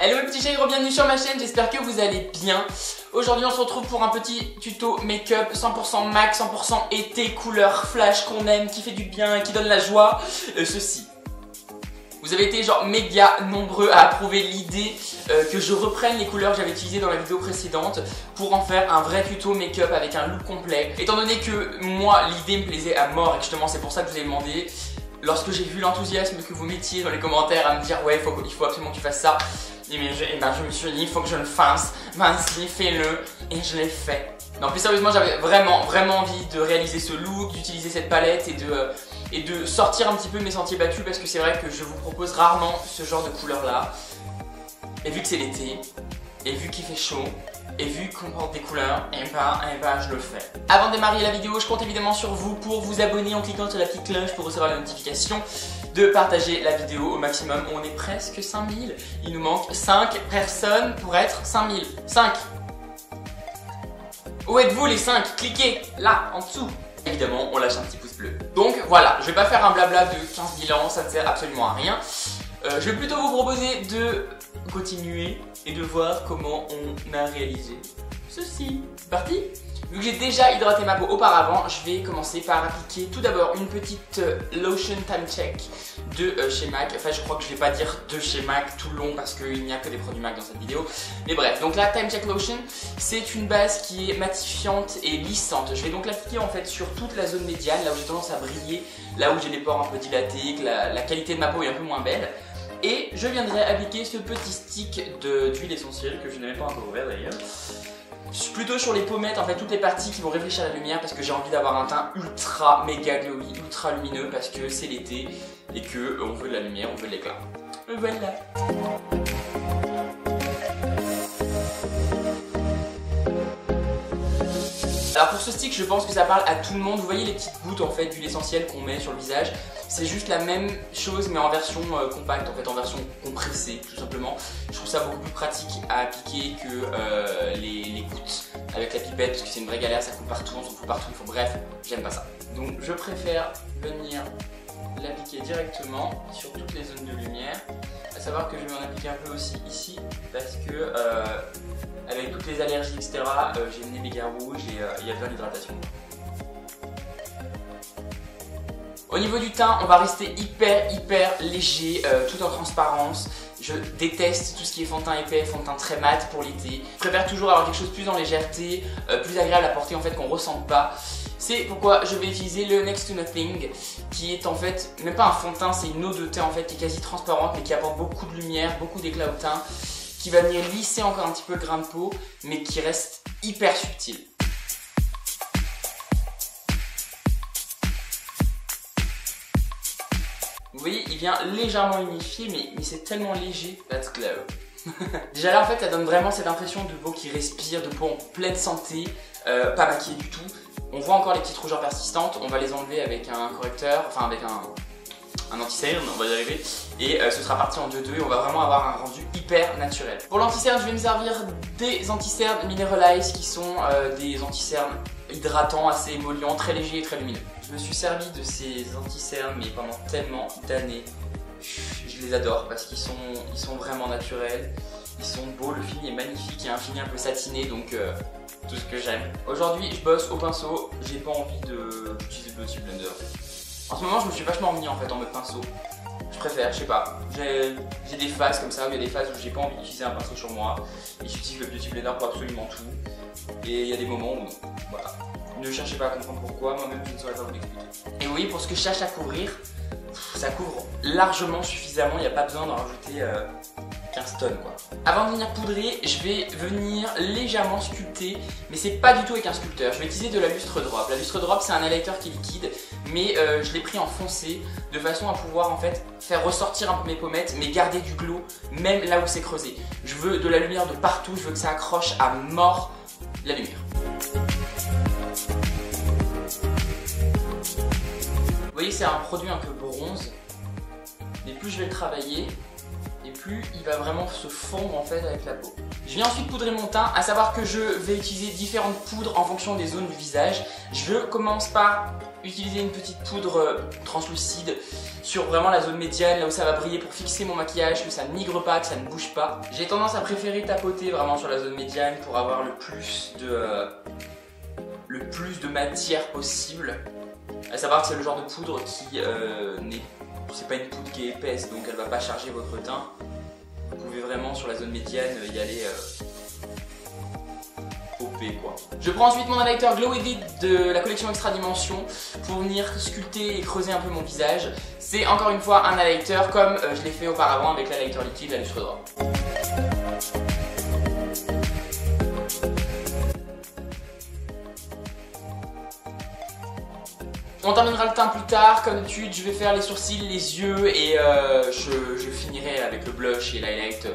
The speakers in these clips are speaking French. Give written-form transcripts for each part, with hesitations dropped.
Hello mes petits chéris, bienvenue sur ma chaîne, j'espère que vous allez bien. Aujourd'hui on se retrouve pour un petit tuto make-up 100% MAC, 100% été, couleur flash qu'on aime, qui fait du bien, qui donne la joie. Ceci. Vous avez été genre méga nombreux à approuver l'idée que je reprenne les couleurs que j'avais utilisées dans la vidéo précédente pour en faire un vrai tuto make-up avec un look complet. Étant donné que moi l'idée me plaisait à mort et que justement c'est pour ça que je vous ai demandé, lorsque j'ai vu l'enthousiasme que vous mettiez dans les commentaires à me dire ouais il faut absolument que tu fasses ça, je me suis dit il faut que je le fasse, vas-y fais-le, et je l'ai fait. Non plus sérieusement j'avais vraiment envie de réaliser ce look, d'utiliser cette palette et de sortir un petit peu mes sentiers battus parce que c'est vrai que je vous propose rarement ce genre de couleur là. Et vu que c'est l'été, et vu qu'il fait chaud, et vu qu'on porte des couleurs, et ben je le fais. Avant de démarrer la vidéo, je compte évidemment sur vous pour vous abonner en cliquant sur la petite cloche pour recevoir la notification, de partager la vidéo au maximum. On est presque 5000, il nous manque 5 personnes pour être 5000. 5. Où êtes-vous les 5? Cliquez là, en dessous. Évidemment, on lâche un petit pouce bleu. Donc voilà, je vais pas faire un blabla de 15 000 ans, ça ne sert absolument à rien. Je vais plutôt vous proposer de continuer et de voir comment on a réalisé ceci. C'est parti? Vu que j'ai déjà hydraté ma peau auparavant, je vais commencer par appliquer tout d'abord une petite lotion time check de chez MAC. Enfin, je crois que je vais pas dire de chez MAC tout le long parce qu'il n'y a que des produits MAC dans cette vidéo. Mais bref, donc la time check lotion, c'est une base qui est matifiante et lissante. Je vais donc l'appliquer en fait sur toute la zone médiane, là où j'ai tendance à briller, là où j'ai les pores un peu dilatés, que la qualité de ma peau est un peu moins belle. Et je viendrai appliquer ce petit stick d'huile essentielle que je n'avais pas encore ouvert d'ailleurs. Plutôt sur les pommettes, en fait toutes les parties qui vont réfléchir à la lumière parce que j'ai envie d'avoir un teint ultra méga glowy, ultra lumineux parce que c'est l'été et que on veut de la lumière, on veut de l'éclat. Voilà. Alors pour ce stick, je pense que ça parle à tout le monde. Vous voyez les petites gouttes en fait d'huile essentielle qu'on met sur le visage. C'est juste la même chose mais en version compacte, en fait en version compressée tout simplement. Je trouve ça beaucoup plus pratique à appliquer que les gouttes avec la pipette parce que c'est une vraie galère, ça coule partout, on s'en fout partout. Bref, j'aime pas ça. Donc je préfère venir l'appliquer directement sur toutes les zones de lumière. À savoir que je vais m'en appliquer un peu aussi ici parce que avec toutes les allergies etc, j'ai le nez méga rouge et il y a besoin d'hydratation. Au niveau du teint, on va rester hyper léger, tout en transparence. Je déteste tout ce qui est fond de teint épais, fond de teint très mat pour l'été. Je préfère toujours avoir quelque chose plus en légèreté, plus agréable à porter en fait qu'on ressent pas. C'est pourquoi je vais utiliser le Next to Nothing qui est en fait même pas un fond de teint, c'est une eau de teint en fait qui est quasi transparente mais qui apporte beaucoup de lumière, beaucoup d'éclat au teint, qui va venir lisser encore un petit peu le grain de peau mais qui reste hyper subtil. Vous voyez, il vient légèrement unifié, mais c'est tellement léger. That's glow. Déjà là, en fait, ça donne vraiment cette impression de peau qui respire, de peau en pleine santé, pas maquillée du tout. On voit encore les petites rougeurs persistantes, on va les enlever avec un correcteur, enfin avec un anti-cerne, on va y arriver. Et ce sera parti en 2-2 et on va vraiment avoir un rendu hyper naturel. Pour l'anti-cerne, je vais me servir des anti-cernes Mineralize qui sont des anti-cernes hydratants, assez émollients, très légers et très lumineux. Je me suis servi de ces anti-cernes mais pendant tellement d'années. Je les adore parce qu'ils sont vraiment naturels, ils sont beaux, le fini est magnifique, il y a un fini un peu satiné donc tout ce que j'aime. Aujourd'hui je bosse au pinceau, j'ai pas envie d'utiliser le Beauty Blender. En ce moment je me suis vachement remis en fait en mode pinceau. Je préfère, je sais pas, j'ai des phases comme ça où il y a des phases où j'ai pas envie d'utiliser un pinceau sur moi et j'utilise le Beauty Blender pour absolument tout. Et il y a des moments où voilà. Ne cherchez pas à comprendre pourquoi, moi-même je ne saurais pas vous l'expliquer. Et oui, pour ce que je cherche à couvrir, ça couvre largement suffisamment, il n'y a pas besoin d'en rajouter 15 tonnes quoi. Avant de venir poudrer, je vais venir légèrement sculpter, mais c'est pas du tout avec un sculpteur. Je vais utiliser de la lustre drop. La lustre drop c'est un highlighter qui est liquide, mais je l'ai pris en foncé de façon à pouvoir en fait faire ressortir un peu mes pommettes, mais garder du glow même là où c'est creusé. Je veux de la lumière de partout, je veux que ça accroche à mort la lumière. Vous voyez, c'est un produit un peu bronze, mais plus je vais le travailler, et plus il va vraiment se fondre en fait avec la peau. Je viens ensuite poudrer mon teint, à savoir que je vais utiliser différentes poudres en fonction des zones du visage. Je commence par utiliser une petite poudre translucide sur vraiment la zone médiane, là où ça va briller pour fixer mon maquillage, que ça ne migre pas, que ça ne bouge pas. J'ai tendance à préférer tapoter vraiment sur la zone médiane pour avoir le plus de matière possible. À savoir que c'est le genre de poudre qui c'est pas une poudre qui est épaisse, donc elle va pas charger votre teint. Vous pouvez vraiment sur la zone médiane y aller OP quoi. Je prends ensuite mon highlighter Glow Edit de la collection Extra Dimension pour venir sculpter et creuser un peu mon visage. C'est encore une fois un highlighter comme je l'ai fait auparavant avec l'highlighter liquide, la lustre d'or. On terminera le teint plus tard, comme d'habitude je vais faire les sourcils, les yeux et je finirai avec le blush et l'highlight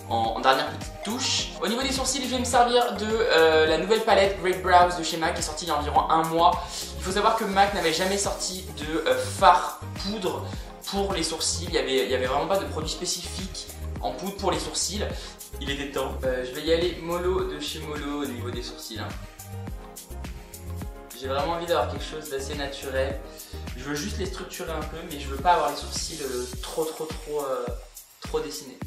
en dernière petite touche. Au niveau des sourcils, je vais me servir de la nouvelle palette Great Brows de chez MAC qui est sortie il y a environ un mois. Il faut savoir que MAC n'avait jamais sorti de fard poudre pour les sourcils, il y avait vraiment pas de produit spécifique en poudre pour les sourcils. Il était temps. Je vais y aller mollo de chez Mollo au niveau des sourcils. J'ai vraiment envie d'avoir quelque chose d'assez naturel. Je veux juste les structurer un peu, mais je veux pas avoir les sourcils trop dessinés.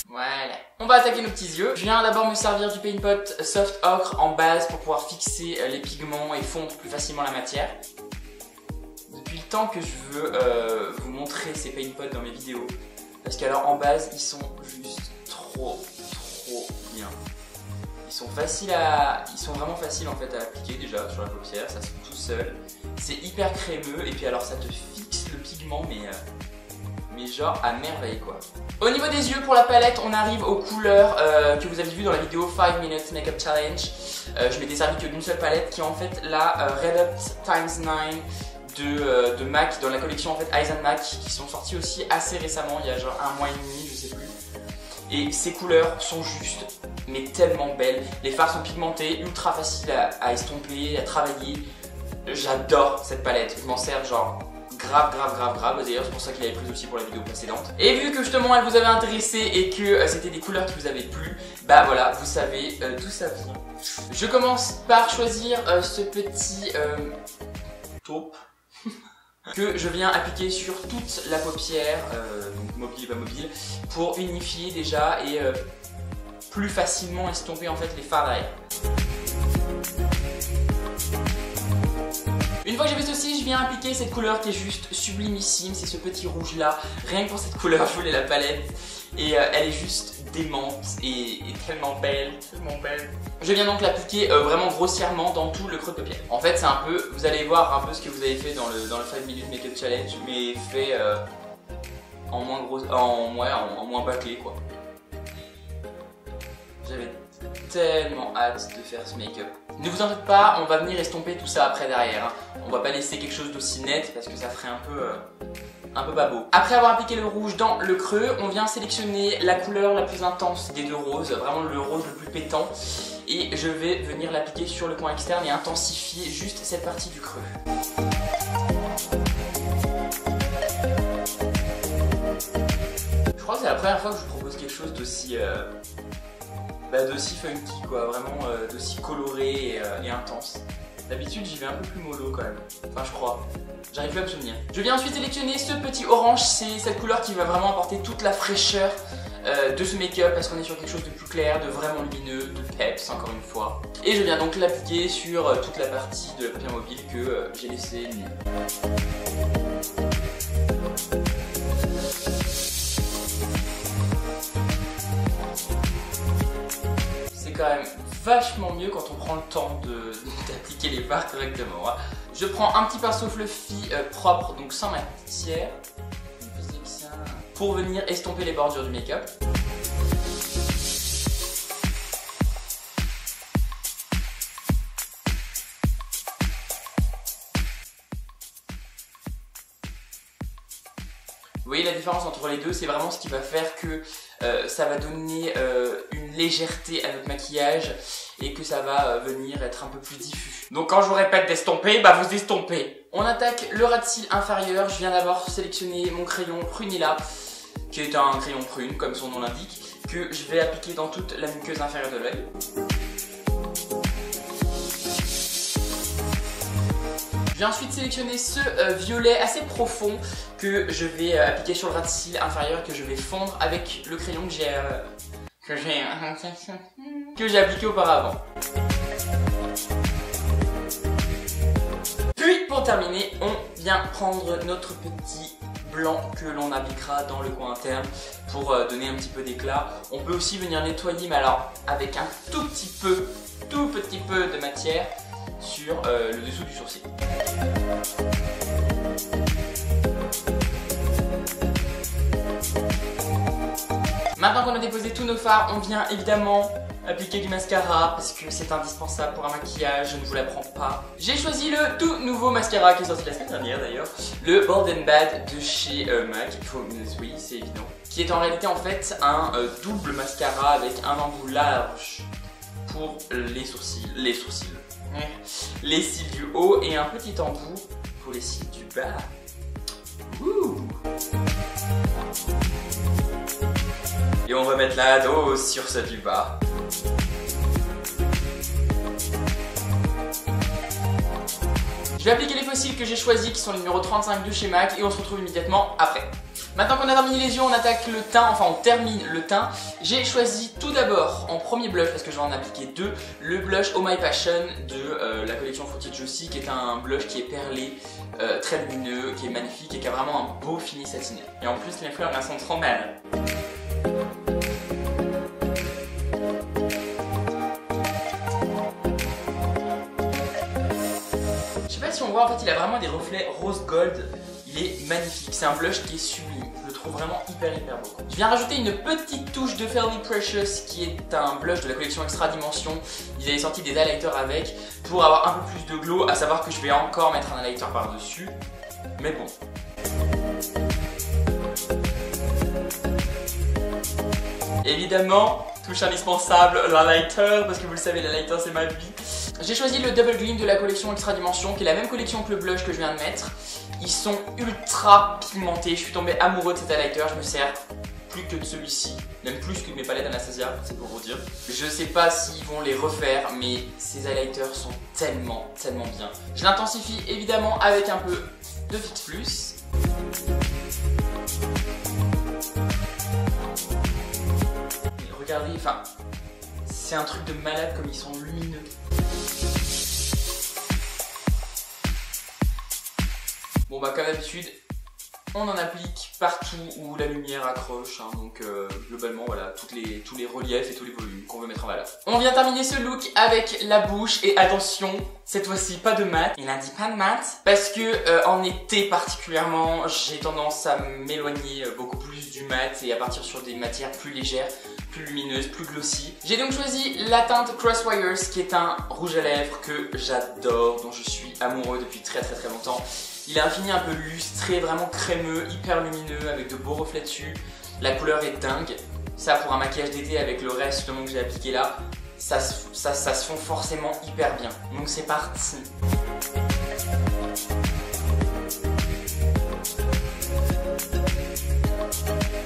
Voilà. On va attaquer nos petits yeux. Je viens d'abord me servir du Paint Pot Soft Ocre en base pour pouvoir fixer les pigments et fondre plus facilement la matière. Depuis le temps que je veux vous montrer ces Paint Pots dans mes vidéos, parce qu'alors en base ils sont juste trop bien. Ils sont vraiment faciles en fait à appliquer déjà sur la paupière, ça se fait tout seul. C'est hyper crémeux et puis alors ça te fixe le pigment mais genre à merveille quoi. Au niveau des yeux pour la palette, on arrive aux couleurs que vous avez vues dans la vidéo 5 Minutes Makeup Challenge. Je m'étais servi que d'une seule palette qui est en fait la Red Up Times 9 de MAC dans la collection en fait Eyes and MAC qui sont sortis aussi assez récemment, il y a genre un mois et demi, je sais plus. Et ces couleurs sont juste mais tellement belles. Les fards sont pigmentés, ultra faciles à estomper, à travailler. J'adore cette palette, je m'en sers genre grave. D'ailleurs c'est pour ça que je l'avais prise aussi pour la vidéo précédente. Et vu que justement elle vous avait intéressé et que c'était des couleurs qui vous avaient plu, bah voilà, vous savez d'où ça vient. Je commence par choisir ce petit taupe que je viens appliquer sur toute la paupière, donc mobile et pas mobile, pour unifier déjà et plus facilement estomper en fait les fards derrière. Une fois que j'ai fait ceci, je viens appliquer cette couleur qui est juste sublimissime, c'est ce petit rouge là. Rien que pour cette couleur, je voulais la palette et elle est juste démente et tellement belle, Je viens donc l'appliquer vraiment grossièrement dans tout le creux de paupière. En fait c'est un peu, vous allez voir un peu ce que vous avez fait dans le 5 Minutes Makeup Challenge, mais fait en moins gros, en moins bâclé quoi. J'avais tellement hâte de faire ce make-up. Ne vous en faites pas, on va venir estomper tout ça après derrière. Hein. On va pas laisser quelque chose d'aussi net parce que ça ferait un peu pas beau. Après avoir appliqué le rouge dans le creux, on vient sélectionner la couleur la plus intense des deux roses, vraiment le rose le plus pétant. Et je vais venir l'appliquer sur le coin externe et intensifier juste cette partie du creux. Je crois que c'est la première fois que je vous propose quelque chose d'aussi funky quoi, vraiment d'aussi coloré et intense. D'habitude j'y vais un peu plus mollo quand même, enfin je crois, j'arrive plus à me souvenir. Je viens ensuite sélectionner ce petit orange, c'est cette couleur qui va vraiment apporter toute la fraîcheur de ce make-up parce qu'on est sur quelque chose de plus clair, de vraiment lumineux, de peps encore une fois. Et je viens donc l'appliquer sur toute la partie de la paupière mobile que j'ai laissée nue. Quand même vachement mieux quand on prend le temps d'appliquer les fards correctement. Hein. Je prends un petit pinceau fluffy propre, donc sans matière, pour venir estomper les bordures du make-up. voyez la différence entre les deux, c'est vraiment ce qui va faire que ça va donner une légèreté à notre maquillage et que ça va venir être un peu plus diffus. Donc quand je vous répète d'estomper, bah vous estompez. On attaque le ras de cils inférieur. Je viens d'abord sélectionner mon crayon Prunella, qui est un crayon prune comme son nom l'indique, que je vais appliquer dans toute la muqueuse inférieure de l'œil. Je vais ensuite sélectionner ce violet assez profond que je vais appliquer sur le ras de cils inférieur, que je vais fondre avec le crayon que j'ai appliqué auparavant. Puis pour terminer, on vient prendre notre petit blanc que l'on appliquera dans le coin interne pour donner un petit peu d'éclat. On peut aussi venir nettoyer, mais alors avec un tout petit peu de matière sur le dessous du sourcil. Maintenant qu'on a déposé tous nos fards, on vient évidemment appliquer du mascara parce que c'est indispensable pour un maquillage, je ne vous l'apprends pas. J'ai choisi le tout nouveau mascara qui est sorti la semaine dernière d'ailleurs, le Bold and Bad de chez MAC, oui c'est évident, qui est en réalité en fait un double mascara avec un embout large pour les sourcils, les cils du haut et un petit embout pour les cils du bas. Ouh. Et on va mettre la dose sur ceux du bas. Je vais appliquer les fossiles que j'ai choisis qui sont les numéros 35 de chez MAC et on se retrouve immédiatement après. Maintenant qu'on a terminé les yeux, on attaque le teint, enfin on termine le teint. J'ai choisi tout d'abord en premier blush, parce que je vais en appliquer deux, le blush Oh My Passion de la collection Fruity Juicy, qui est un blush qui est perlé, très lumineux, qui est magnifique et qui a vraiment un beau fini satiné. Et en plus les fleurs elles sont trop belles. Je sais pas si on voit, en fait il a vraiment des reflets rose gold. Il est magnifique, c'est un blush qui est sublime, je le trouve vraiment hyper beau. Je viens rajouter une petite touche de Fairly Precious qui est un blush de la collection Extra Dimension. Ils avaient sorti des highlighters avec pour avoir un peu plus de glow, à savoir que je vais encore mettre un highlighter par dessus, mais bon. Évidemment, touche indispensable, l'highlighter, parce que vous le savez, l'highlighter c'est ma vie. J'ai choisi le Double Gleam de la collection Extra Dimension, qui est la même collection que le blush que je viens de mettre. Ils sont ultra pigmentés, je suis tombé amoureux de cet highlighter, je me sers plus que de celui-ci, même plus que de mes palettes Anastasia, c'est pour vous dire. Je sais pas s'ils vont les refaire, mais ces highlighters sont tellement bien. Je l'intensifie évidemment avec un peu de Fix Plus. Et regardez, enfin, c'est un truc de malade comme ils sont lumineux. Bon bah comme d'habitude, on en applique partout où la lumière accroche, hein, donc globalement voilà, tous les reliefs et tous les volumes qu'on veut mettre en valeur. On vient terminer ce look avec la bouche et attention, cette fois-ci pas de mat. Il a dit pas de mat parce que en été particulièrement, j'ai tendance à m'éloigner beaucoup plus du mat et à partir sur des matières plus légères, plus lumineuses, plus glossy. J'ai donc choisi la teinte Crosswires qui est un rouge à lèvres que j'adore, dont je suis amoureux depuis très longtemps. Il a un fini un peu lustré, vraiment crémeux, hyper lumineux, avec de beaux reflets dessus. La couleur est dingue. Ça, pour un maquillage d'été avec le reste justement que j'ai appliqué là, ça se fond forcément hyper bien. Donc c'est parti.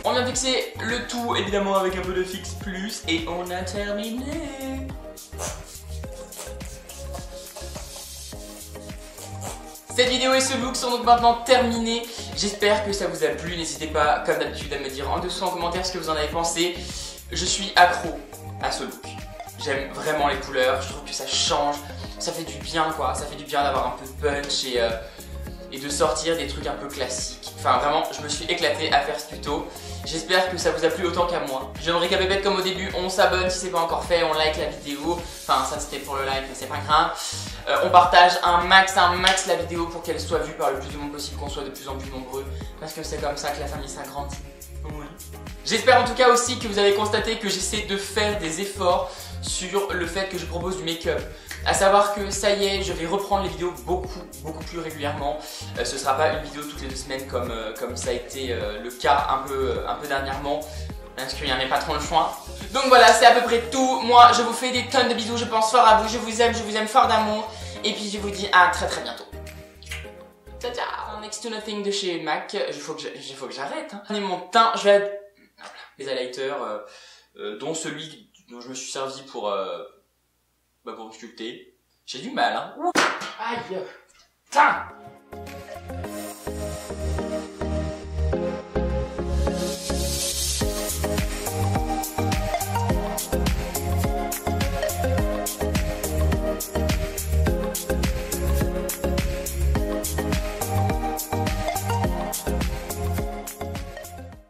On a fixé le tout évidemment avec un peu de Fix Plus et on a terminé. Cette vidéo et ce look sont donc maintenant terminés. J'espère que ça vous a plu. N'hésitez pas, comme d'habitude, à me dire en dessous en commentaire ce que vous en avez pensé. Je suis accro à ce look. J'aime vraiment les couleurs. Je trouve que ça change. Ça fait du bien, quoi. Ça fait du bien d'avoir un peu de punch et de sortir des trucs un peu classiques. Enfin, vraiment, je me suis éclaté à faire ce tuto. J'espère que ça vous a plu autant qu'à moi. J'aimerais qu'à bébête comme au début, on s'abonne si c'est pas encore fait, on like la vidéo. Enfin, ça c'était pour le like, mais c'est pas grave. On partage un max la vidéo pour qu'elle soit vue par le plus de monde possible, qu'on soit de plus en plus nombreux. Parce que c'est comme ça que la famille s'agrandit. Oui. J'espère en tout cas aussi que vous avez constaté que j'essaie de faire des efforts sur le fait que je propose du make-up. À savoir que ça y est, je vais reprendre les vidéos beaucoup plus régulièrement. Ce sera pas une vidéo toutes les 2 semaines comme ça a été le cas un peu dernièrement. Parce qu'il n'y en a pas trop le choix. Donc voilà, c'est à peu près tout. Moi, je vous fais des tonnes de bisous. Je pense fort à vous. Je vous aime fort d'amour. Et puis je vous dis à très bientôt. Ciao ciao. Next to Nothing de chez MAC. Il faut que j'arrête. Hein. Mon teint, je vais les highlighters, dont celui dont je me suis servi pour me sculpter. J'ai du mal, hein. Aïe. Putain.